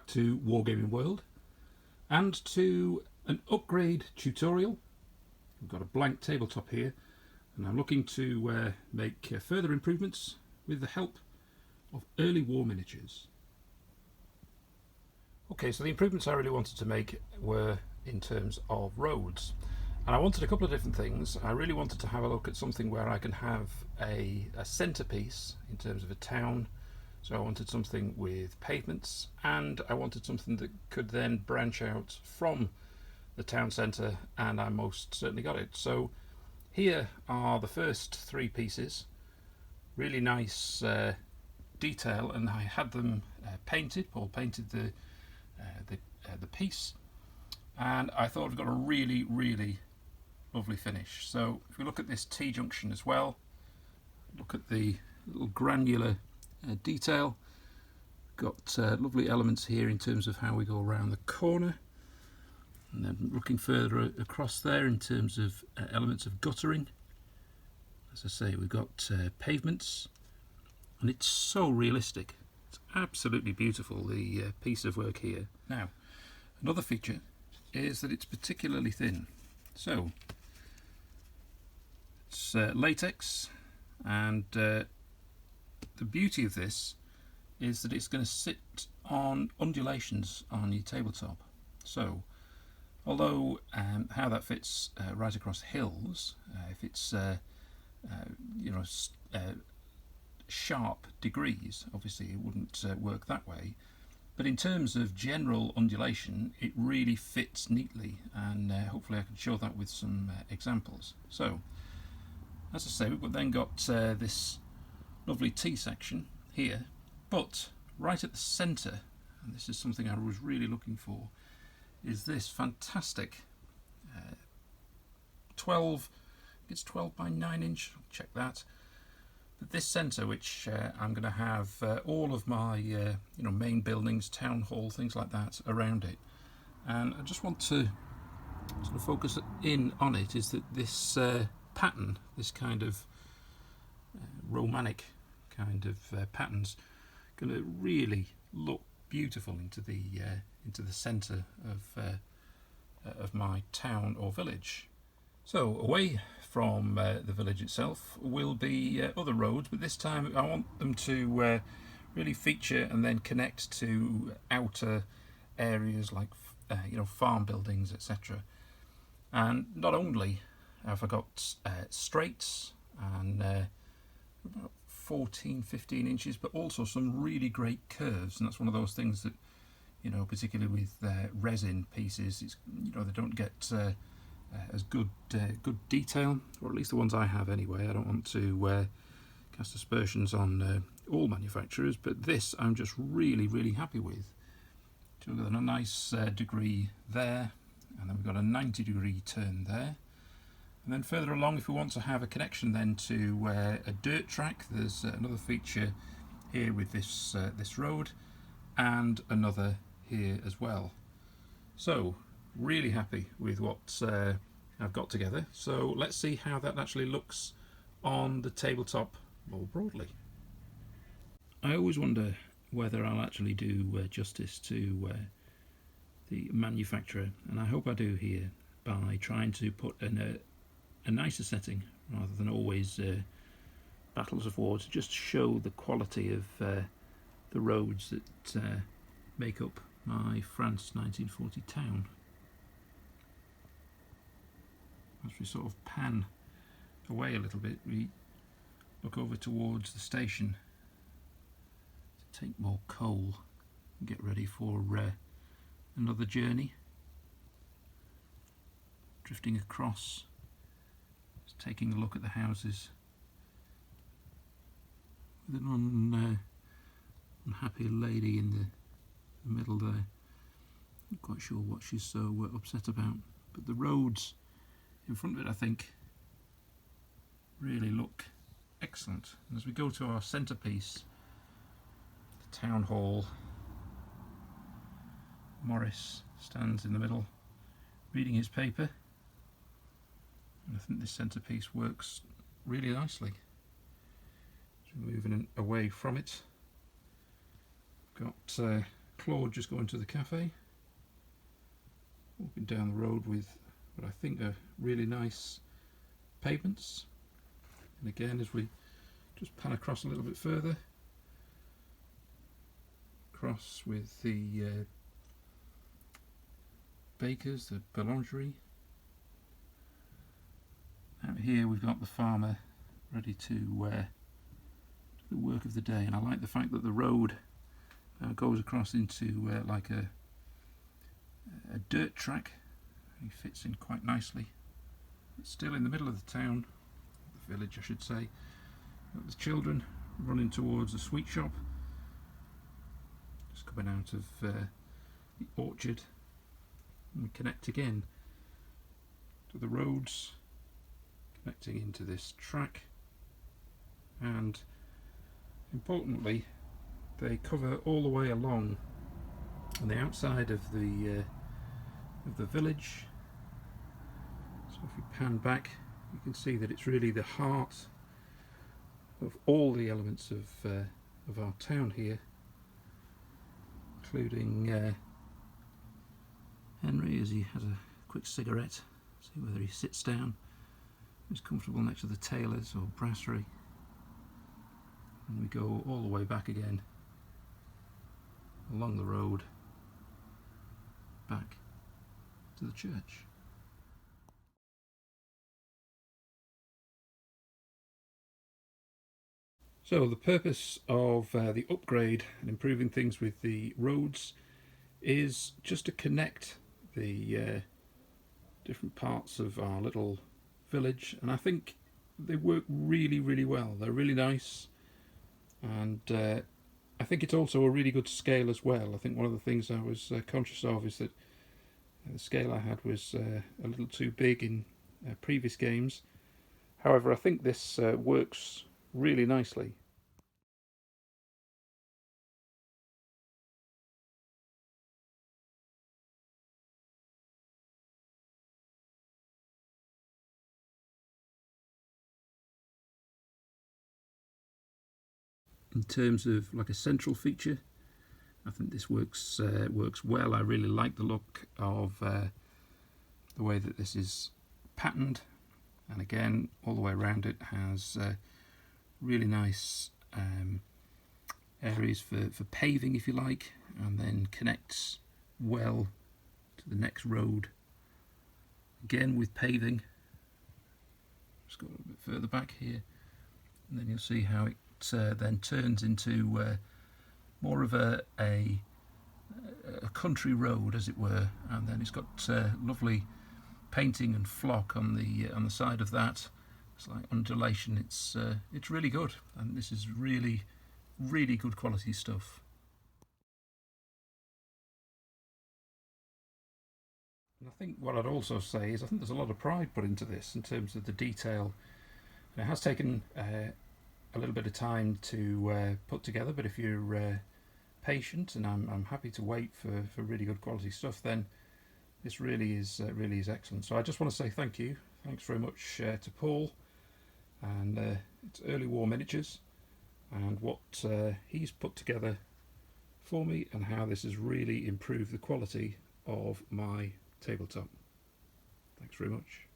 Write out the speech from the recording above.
back to Wargaming World and to an upgrade tutorial. We've got a blank tabletop here and I'm looking to make further improvements with the help of early war miniatures. Okay, so the improvements I really wanted to make were in terms of roads, and I wanted a couple of different things. I really wanted to have a look at something where I can have a centerpiece in terms of a town. So I wanted something with pavements, and I wanted something that could then branch out from the town centre, and I most certainly got it. So here are the first three pieces. Really nice detail, and I had them painted. Paul painted the piece, and I thought we've got a really lovely finish. So if we look at this T-junction as well, look at the little granular detail. Got lovely elements here in terms of how we go around the corner, and then looking further across there in terms of elements of guttering. As I say, we've got pavements, and it's so realistic. It's absolutely beautiful, the piece of work here. Now, another feature is that it's particularly thin. So it's latex, and the beauty of this is that it's going to sit on undulations on your tabletop. So although how that fits right across hills, if it's sharp degrees, obviously it wouldn't work that way, but in terms of general undulation it really fits neatly, and hopefully I can show that with some examples. So as I say, we've then got this lovely T section here, but right at the centre, and this is something I was really looking for, is this fantastic 12 by 9 inch, check that. But this centre, which I'm going to have all of my main buildings, town hall, things like that around it, and I just want to sort of focus in on it, is that this pattern, this kind of romantic kind of patterns, going to really look beautiful into the centre of my town or village. So away from the village itself will be other roads, but this time I want them to really feature and then connect to outer areas like farm buildings, etc. And not only have I got straights and about 14-15 inches, but also some really great curves, and that's one of those things that, particularly with resin pieces, it's, they don't get as good detail, or at least the ones I have anyway. I don't want to cast aspersions on all manufacturers, but this I'm just really happy with. So we've got a nice degree there, and then we've got a 90-degree turn there. And then further along, if we want to have a connection then to a dirt track, there's another feature here with this road, and another here as well. So really happy with what I've got together. So let's see how that actually looks on the tabletop more broadly. I always wonder whether I'll actually do justice to the manufacturer, and I hope I do here by trying to put in a nicer setting rather than always battles of war, to just show the quality of the roads that make up my France 1940 town. As we sort of pan away a little bit, we look over towards the station to take more coal and get ready for another journey. Drifting across, just taking a look at the houses with an unhappy lady in the middle there. Not quite sure what she's so upset about, but the roads in front of it, I think, really look excellent. And as we go to our centrepiece, the town hall, Morris stands in the middle reading his paper, and I think this centrepiece works really nicely. So moving away from it, got Claude just going to the cafe. Walking down the road with what I think are really nice pavements. And again, as we just pan across a little bit further, across with the bakers, the boulangerie. Out here we've got the farmer ready to do the work of the day, and I like the fact that the road goes across into like a dirt track. It fits in quite nicely. It's still in the middle of the town, the village I should say. Got the children running towards the sweet shop, just coming out of the orchard, and we connect again to the roads connecting into this track, and importantly they cover all the way along on the outside of the village. So if we pan back, you can see that it's really the heart of all the elements of our town here, including Henry as he has a quick cigarette. See whether he sits down. He's comfortable next to the tailors or brasserie. And we go all the way back again along the road back to the church. So the purpose of the upgrade and improving things with the roads is just to connect the different parts of our little village, and I think they work really well. They're really nice, and I think it's also a really good scale as well. I think one of the things I was conscious of is that the scale I had was a little too big in previous games. However, I think this works really nicely. In terms of like a central feature, I think this works well. I really like the look of the way that this is patterned, and again all the way around it has really nice areas for paving, if you like, and then connects well to the next road, again with paving. Just go a little bit further back here, and then you'll see how it then turns into more of a country road, as it were, and then it's got lovely painting and flock on the side of that. It's like undulation. It's really good, and this is really good quality stuff. And I think what I'd also say is I think there's a lot of pride put into this in terms of the detail. And it has taken a little bit of time to put together, but if you're patient, and I'm happy to wait for really good quality stuff, then this really is excellent. So I just want to say thank you. Thanks very much to Paul and it's Early War Miniatures, and what he's put together for me, and how this has really improved the quality of my tabletop. Thanks very much.